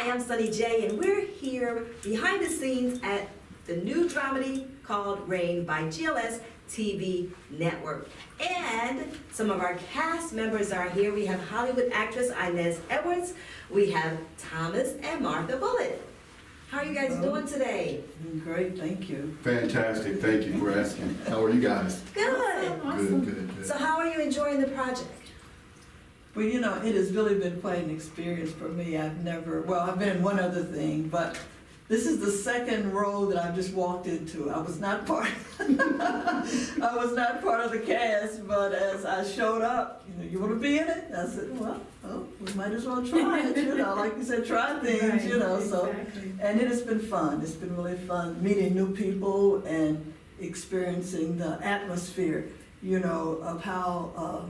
I'm Sunny J, and we're here behind the scenes at the new dramedy called R.A.I.N by GLS TV Network. And some of our cast members are here. We have Hollywood actress Inez Edwards. We have Thomas and Martha Bullits. How are you guys doing today? Great, thank you. Fantastic, thank you for asking. How are you guys? Good. Good, good, good. So how are you enjoying the project? Well, you know, it has really been quite an experience for me. I've been in one other thing, but this is the second role that I've just walked into. I was not part of the cast, but as I showed up, you want to be in it? I said, well, we might as well try it, like you said, try things, Right, so. exactly. And it has been fun. It's been really fun meeting new people and experiencing the atmosphere, of how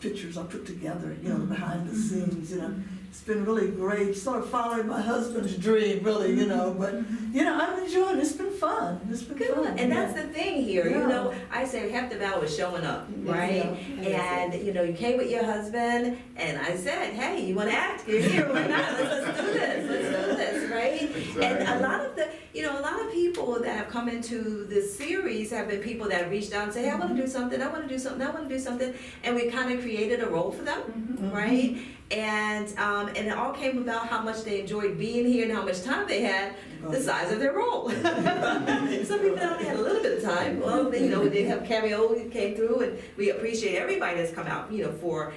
pictures are put together, behind the scenes, It's been really great, sort of following my husband's dream, really, but, I'm enjoying it. It's been fun. It's been Good, fun. and that's the thing here, Yeah. I say half the battle is showing up, right? Yeah. And, you came with your husband, and I said, hey, you wanna act? You're here, why not? Let's do this, right? Exactly. And a lot of people that have come into this series have been people that have reached out and say, hey, I wanna do something, I wanna do something, I wanna do something, and we kind of created a role for them, right? And it all came about how much they enjoyed being here and how much time they had, the size of their role. Some people only had a little bit of time. Well, we did have cameo, we came through, and we appreciate everybody that's come out, for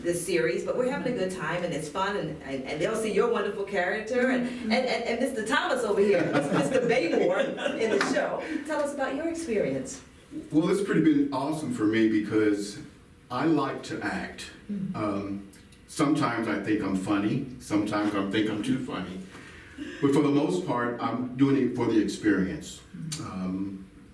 this series. But we're having a good time, and it's fun, and they'll see your wonderful character, and Mr. Thomas over here, Mr. Baymore in the show. Tell us about your experience. Well, it's pretty been awesome for me because I like to act. Sometimes I think I'm funny, sometimes I think I'm too funny. But for the most part, I'm doing it for the experience.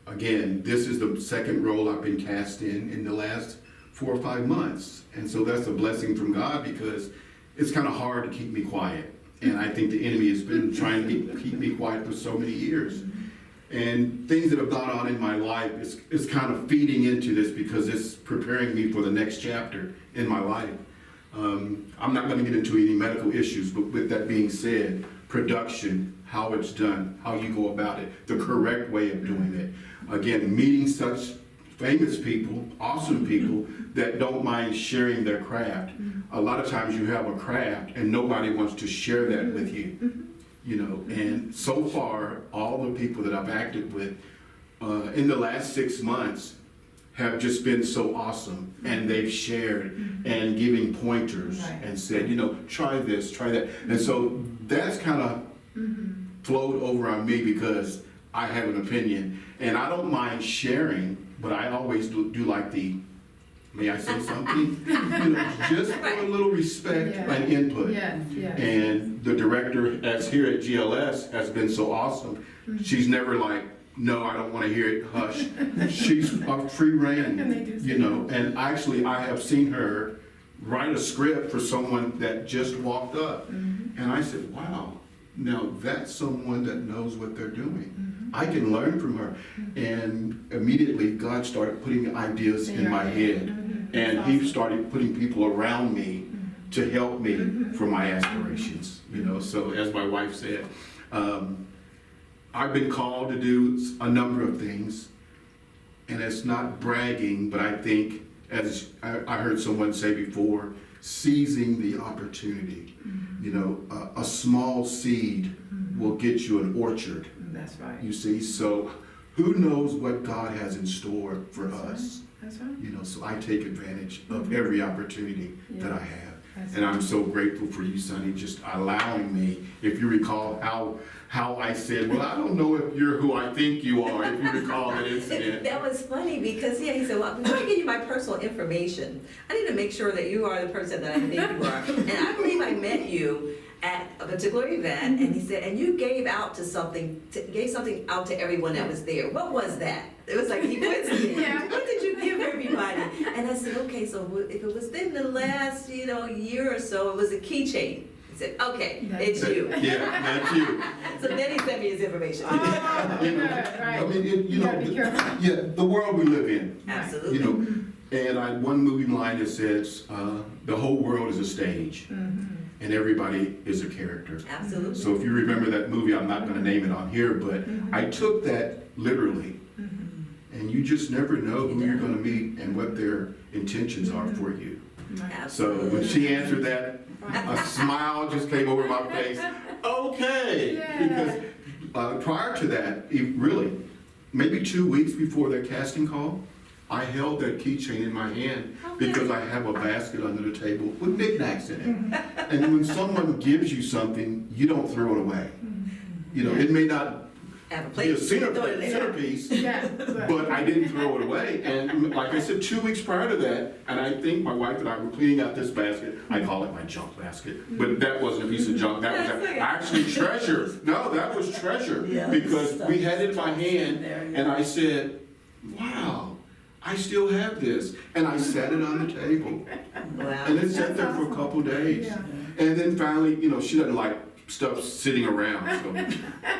Again, this is the second role I've been cast in the last 4 or 5 months. And so that's a blessing from God because it's kind of hard to keep me quiet. And I think the enemy has been trying to keep me quiet for so many years. And things that have gone on in my life is kind of feeding into this because it's preparing me for the next chapter in my life. I'm not going to get into any medical issues, but with that being said, production, how it's done, how you go about it, the correct way of doing it. Again, meeting such famous people, awesome people that don't mind sharing their craft. A lot of times you have a craft and nobody wants to share that with you, and so far, all the people that I've acted with in the last 6 months have just been so awesome, and they've shared and giving pointers and said, try this, try that. And so that's kind of flowed over on me because I have an opinion, and I don't mind sharing, but I always do like may I say something? Just for a little respect and input. And the director that's here at GLS has been so awesome. She's never like, no, I don't want to hear it, hush. She's a free rein, and actually I have seen her write a script for someone that just walked up. And I said, wow, now that's someone that knows what they're doing. I can learn from her. And immediately God started putting ideas in my head. And he started putting people around me to help me for my aspirations. So as my wife said, I've been called to do a number of things, and it's not bragging, but I think, as I heard someone say before, seizing the opportunity. A small seed will get you an orchard. That's right. You see, so who knows what God has in store for us? That's right. So I take advantage of every opportunity that I have. And I'm so grateful for you, Sonny, just allowing me. If you recall how I said, well, I don't know if you're who I think you are, if you recall that incident. That was funny because, he said, well, before I give you my personal information, I need to make sure that you are the person that I think you are. And I believe I met you at a particular event, and he said, and you gave something out to everyone that was there. What was that? It was like, he went to me. What did you give everybody? And I said, okay, so if it was in the last, year or so, it was a keychain. He said, okay, it's you. Yeah, that's you. So then he sent me his information. Right. I mean, the world we live in. Absolutely. And one movie line that says, the whole world is a stage. And and everybody is a character. Absolutely. So if you remember that movie, I'm not gonna name it on here, but I took that literally. And you just never know who you're gonna meet and what their intentions are for you. So when she answered that, a smile just came over my face. Okay, because prior to that, really, maybe 2 weeks before that casting call, I held that keychain in my hand because I have a basket under the table with knickknacks in it. And when someone gives you something, you don't throw it away. You know, it may not Have a be plate. a centerpiece, but I didn't throw it away. And like I said, 2 weeks prior to that, and I think my wife and I were cleaning out this basket. I call it my junk basket, but that wasn't a piece of junk. That was actually treasure. No, that was treasure Yeah, because we had it in my in hand, there, yeah. and I said, "Wow, I still have this," and I set it on the table, Wow. and it sat there for a couple days, and then finally, you know, she doesn't like stuff sitting around, so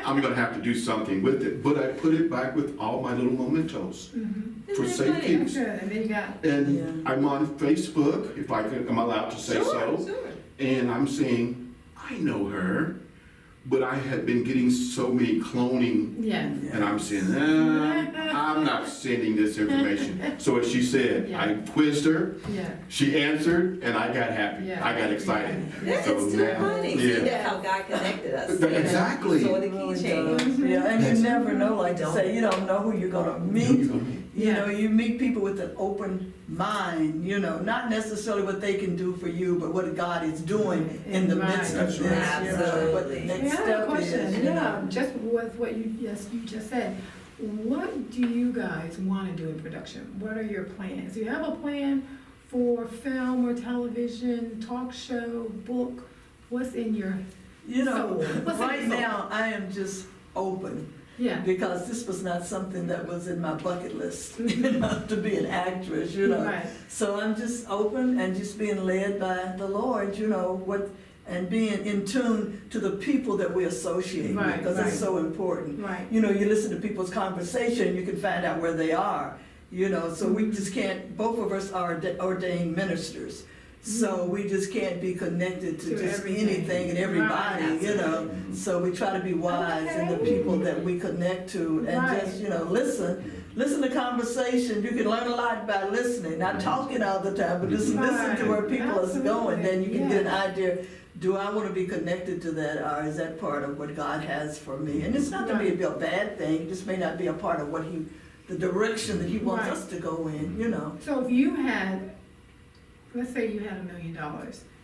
I'm gonna have to do something with it. But I put it back with all my little mementos for safekeeping. And then you got. And I'm on Facebook, if I could, am allowed to say so. Sure. And I'm saying, I know her, but I had been getting so many cloning, and I'm saying, I'm not sending this information. So as she said, I quizzed her, she answered, and I got happy. I got excited. It's So too now- funny. yeah. See, that's how God connected us. Exactly. So the Really keychain. does. Yeah, and you That's- never know, like you say, you don't know who you're gonna Who meet. you gonna meet? You know, you meet people with an open mind, you know, not necessarily what they can do for you, but what God is doing in the midst of That's this, right. you know, what the Absolutely. next I have a step question, is, you know. just with what you just said. What do you guys want to do in production? What are your plans? Do you have a plan for film or television, talk show, book? What's in your You know, soul? What's in right your soul? now, I am just open, Yeah. because this was not something that was in my bucket list, you know, to be an actress, you know. Right. So I'm just open and just being led by the Lord, you know, and being in tune to the people that we associate with, Right, because right. it's so important. Right. You know, you listen to people's conversation, you can find out where they are, you know, so we just can't, both of us are ordained ministers. So we just can't be connected to To just everything. anything and everybody, Right, you know. So we try to be wise in the Okay. people that we connect to and Right. just, you know, listen to conversation. You can learn a lot by listening, not talking all the time, but just listen to where people are going. Then you can get an idea, do I want to be connected to that, or is that part of what God has for me? And it's not to be a bad thing, it just may not be a part of what the direction that He wants Right. us to go in, you know. So if you had, let's say you had $1 million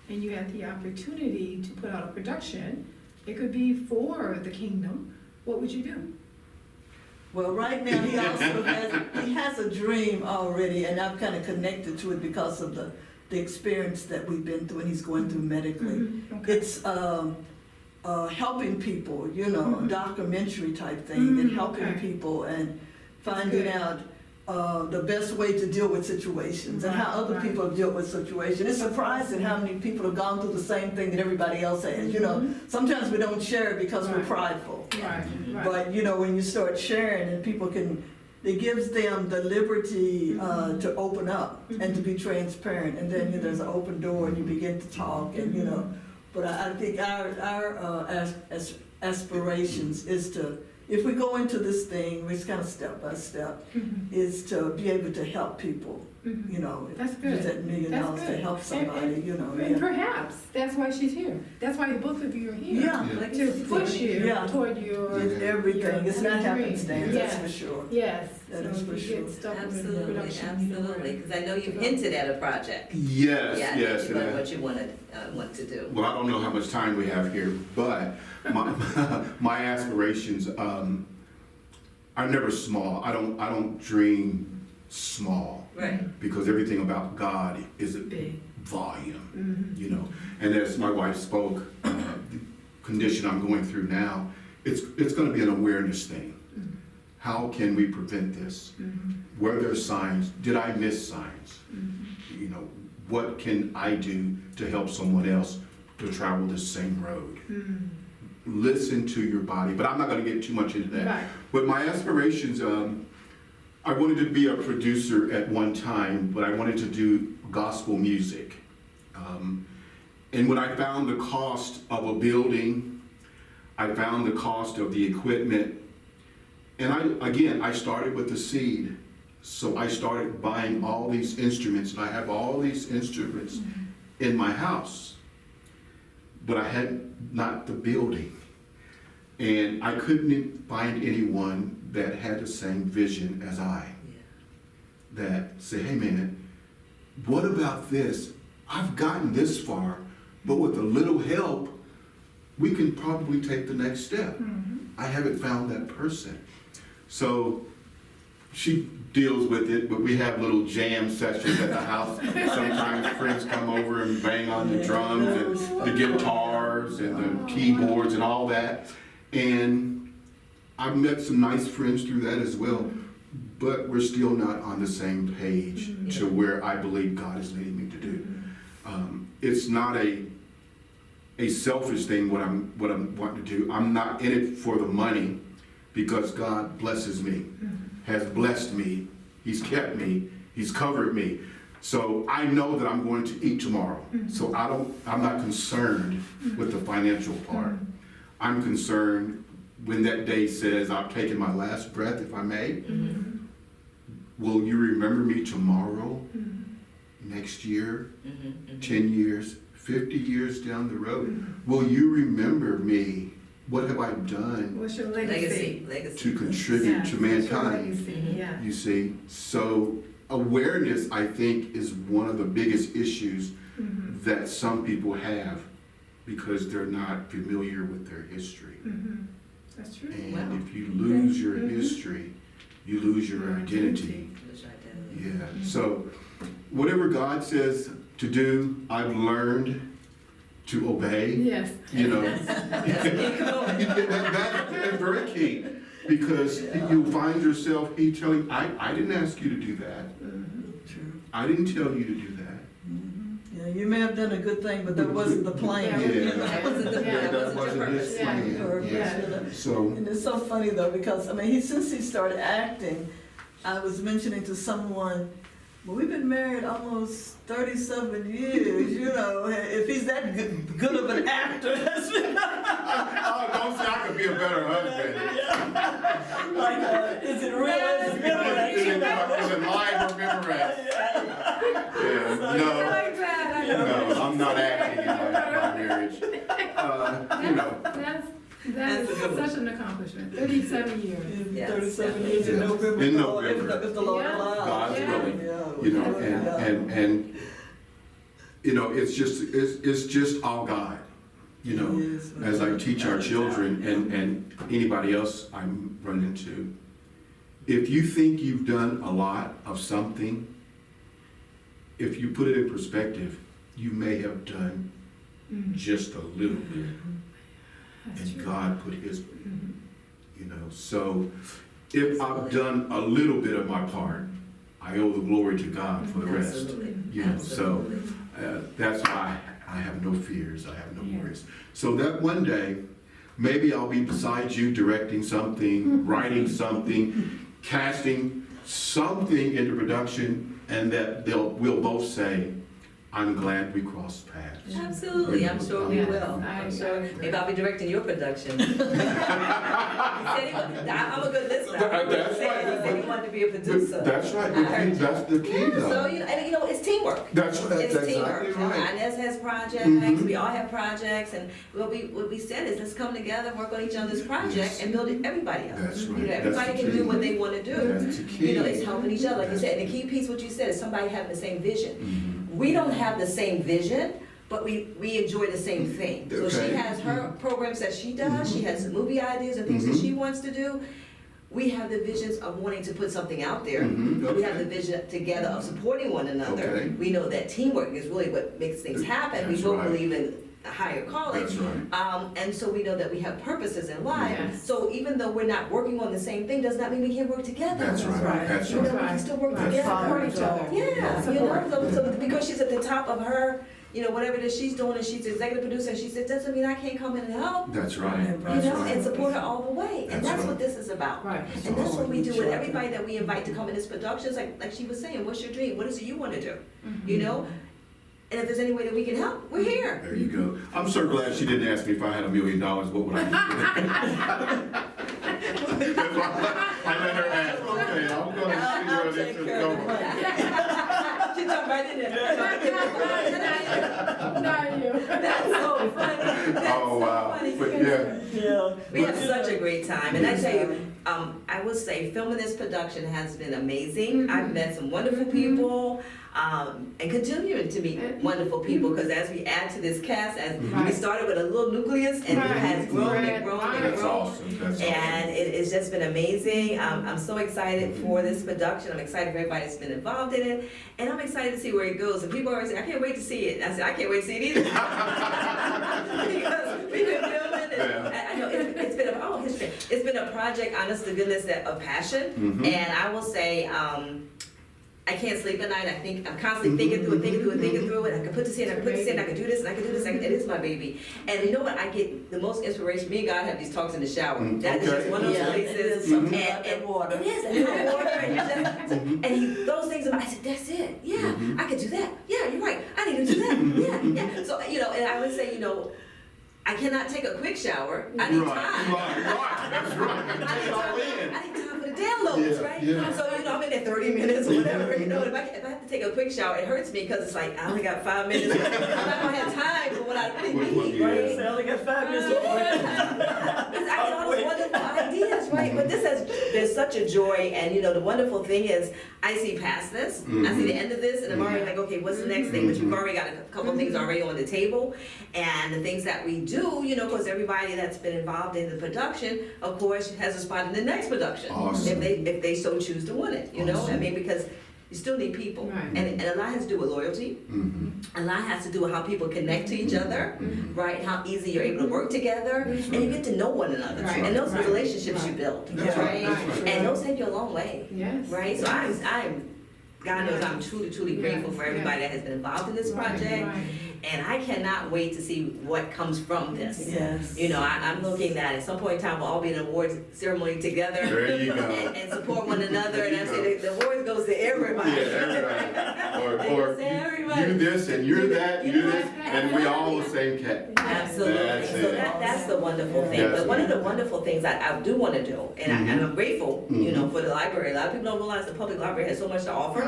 and you had the opportunity to put out a production, it could be for the kingdom, what would you do? Well, right now, he also has a dream already, and I'm kind of connected to it because of the experience that we've been through and he's going through medically. Okay. It's helping people, you know, a documentary type thing, and helping okay. people and finding good. out the best way to deal with situations and how Right, other right. people deal with situations. It's surprising how many people have gone through the same thing that everybody else has, you know. Sometimes we don't share it because we're Right. prideful. Right, right. But, you know, when you start sharing and people can, it gives them the liberty to open up and to be transparent. And then, you know, there's an open door and you begin to talk and, you know. But I think our aspirations is to, if we go into this thing, it's kind of step by step, is to be able to help people, you know. That's good. Use that $1 million That's to good. help somebody, you know. And Yeah. perhaps that's why she's here. That's why both of you are here. Yeah. Like To push you Yeah. toward your. It's everything. It's not your dream. happenstance, that's Yeah. for sure. Yes. That So is if for you sure. get stuck with Absolutely, production, you know where- absolutely, because I know you've hinted at a project. Yes, Yeah, yes. and I- what you want to do. Well, I don't know how much time we have here, but my aspirations are never small. I don't dream small Right. because everything about God is a Big. volume, you know. And as my wife spoke, the condition I'm going through now, it's going to be an awareness thing. How can we prevent this? Were there signs? Did I miss signs? You know, what can I do to help someone else to travel the same road? Listen to your body, but I'm not going to get too much into that. Right. But my aspirations, I wanted to be a producer at one time, but I wanted to do gospel music. And when I found the cost of a building, I found the cost of the equipment, and I started with the seed. So I started buying all these instruments, and I have all these instruments in my house, but I had not the building. And I couldn't find anyone that had the same vision as I, that say, hey man, what about this? I've gotten this far, but with a little help, we can probably take the next step. I haven't found that person. So she deals with it, but we have little jam sessions at the house. Sometimes friends come over and bang on the drums and the guitars and the keyboards and all that. And I've met some nice friends through that as well, but we're still not on the same page to where I believe God is leading me to do. It's not a selfish thing what I'm wanting to do. I'm not in it for the money, because God blesses me, has blessed me, He's kept me, He's covered me. So I know that I'm going to eat tomorrow. So I'm not concerned with the financial part. I'm concerned when that day says, I've taken my last breath, if I may. Will you remember me tomorrow, next year, 10 years, 50 years down the road? Will you remember me? What have I done? What's your legacy? To contribute to mankind? What's your legacy? Yeah. You see, so awareness, I think, is one of the biggest issues that some people have, because they're not familiar with their history. That's true. And if you lose your history, you lose your identity. Yeah. So whatever God says to do, I've learned to obey. Yes. You know, that's very key, because you'll find yourself telling, I didn't ask you to do that. True. I didn't tell you to do that. Yeah, you may have done a good thing, but that wasn't the plan. That wasn't the That wasn't his plan. Yeah. So, And it's so funny though, because, I mean, since he started acting, I was mentioning to someone, well, we've been married almost 37 years, you know, if he's that good of an actor, that's oh, don't say I could be a better husband. like, is it real? Is it Memorex? Is it live or Memorex? Yeah, no, I'm not acting in my marriage. You know. That is such an accomplishment. 37 years. Yes. 37 years in November. In November. If the Lord allows. God's willing. Yeah. You know, and you know, it's just all God. You know, as I teach our children and anybody else I'm running into, if you think you've done a lot of something, if you put it in perspective, you may have done just a little bit. And God put His, you know, so if I've done a little bit of my part, I owe the glory to God for the rest. Absolutely. You know, so that's why I have no fears, I have no worries. So that one day, maybe I'll be beside you directing something, writing something, casting something into production, and that we'll both say, I'm glad we crossed paths. Absolutely, I'm sure we will. I'm sure. Maybe I'll be directing your production. He said I'm a good listener. That's He said he wanted to be a producer. That's right. That's the key, though. So it's teamwork. That's It's exactly teamwork. right. Inez has projects. We all have projects, and what we said is let's come together, work on each other's project, and build everybody up. That's right. Everybody can do what they want to do. That's the key. It's helping each other, like you said. And the key piece, what you said, is somebody having the same vision. We don't have the same vision, but we enjoy the same thing. So she has her programs that she does, she has movie ideas and things that she wants to do. We have the visions of wanting to put something out there. We have the vision together of supporting one another. We know that teamwork is really what makes things happen. We both believe in a higher calling. That's right. And so we know that we have purposes in life. Yes. So even though we're not working on the same thing, does not mean we can't work together. That's right. That's You know, right. we can still work That's together. Support each other. Yeah, you know, so because she's at the top of her, you know, whatever it is she's doing, and she's the executive producer, and she said, doesn't mean I can't come in and help, That's right. you That's know, right. and support her all the way. And That's that's right. what this is about. Right. And that's what we do with everybody that we invite to come in this production. It's like she was saying, what's your dream? What is it you want to do? You know? And if there's any way that we can help, we're here. There you go. I'm so glad she didn't ask me if I had $1 million, what would I do? I let her ask, okay, I'm gonna see where this is going. She jumped right in there. Not you. That's so funny. That's Oh, wow. so funny. But yeah, Yeah. We have such a great time, and I tell you, I will say, filming this production has been amazing. I've met some wonderful people, and continuing to meet wonderful people, because as we add to this cast, as we started with a little nucleus, and it has grown and grown and that's grown. awesome, that's awesome. And it's just been amazing. I'm so excited for this production. I'm excited for everybody that's been involved in it. And I'm excited to see where it goes. And people always say, I can't wait to see it. And I said, I can't wait to see it either. Because we've been filming and I know it's been it's been a project, honest to goodness, of passion. And I will say, I can't sleep at night. I'm constantly thinking through it. I can put this in, I can put this in, I can do this, and I can do this. It is my baby. And you know what? I get the most inspiration. Me and God have these talks in the shower. That is just one of those places. And water. it is, and hot water, and you just, and he throws things in my, I said, that's it. Yeah, I could do that. Yeah, you're right. I need to do that. Yeah. So, and I would say, I cannot take a quick shower. I need time. Right, that's right. I Take it all in. need time for the downloads, right? Yeah. So, I'm in there 30 minutes or whatever, if I have to take a quick shower, it hurts me because it's like, I only got 5 minutes. I'm not gonna have time for what I really need, right? I only got 5 minutes. I get all those wonderful ideas, right? But there's such a joy, and the wonderful thing is, I see past this, I see the end of this, and I'm already like, okay, what's the next thing? But you've already got a couple of things already on the table, and the things that we do, because everybody that's been involved in the production, of course, has a spot in the next production. Awesome. If they so choose to win it, Awesome. I mean, because you still need people. Right. And a lot has to do with loyalty. A lot has to do with how people connect to each other, right? How easy you're able to work together, and you get to know one another. Right. And those are the Right. relationships you build, That's right? right. And those take you a long way, Yes. right? So I'm God knows I'm truly, truly grateful for everybody that has been involved in this project. Right. And I cannot wait to see what comes from this. Yes. I'm looking that at some point in time we'll all be in an awards ceremony together. There you go. And support one another. There And you I say the awards goes to everybody. Yeah, everybody. Or They say everybody. you this and you're that, you're this, and we all the same cat. Absolutely. That's So it. that's the wonderful thing. Yes. But one of the wonderful things that I do want to do, and I'm grateful, for the library. A lot of people don't realize the public library has so much to offer.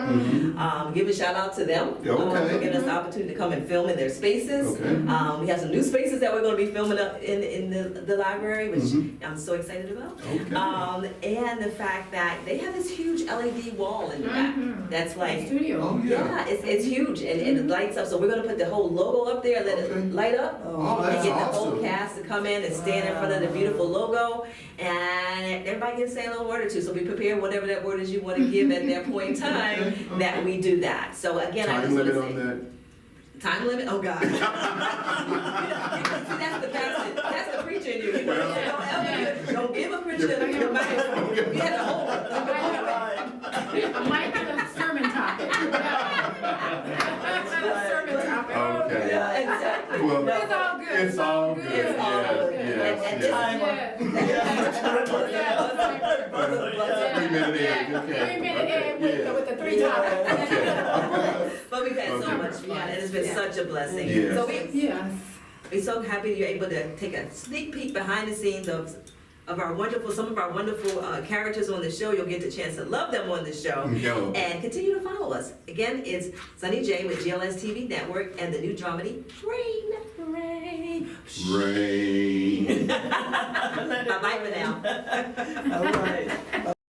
Give a shout out to them Okay. for giving us the opportunity to come and film in their spaces. Okay. We have some new spaces that we're going to be filming up in the library, which I'm so excited about. Okay. And the fact that they have this huge LED wall in the back. That's like, Studio. Oh, yeah, it's huge, and it lights up. So we're gonna put the whole logo up there, let Okay. it light up, Oh, and that's get the whole awesome. cast to come in and stand in front of the beautiful logo, and everybody can say a little word or two. So be prepared, whatever that word is you want to give at that point in time, Okay. that we do that. So again, I Time just want limit to on say, that? time limit. Oh God. See, that's the pastor. That's the preacher in you. Don't give a preacher your microphone. You have to hold it. I might have a sermon topic. Sermon topic. Okay. Yeah, exactly. Well, It's all good. it's all good. It's all Yes, good. yes, And yes. Yes. 3 minute end, okay. 3 minute end with the 3 Okay. topics. But we've had so Okay. much fun, and it's been such a blessing. Yes. So Yes. we're so happy you're able to take a sneak peek behind the scenes of some of our wonderful characters on the show. You'll get the chance to love them on the show. Yo. And continue to follow us. Again, it's Sunny J with GLS TV Network and the new dramedy, R.A.I.N. Rain. Bye-bye for now. All right.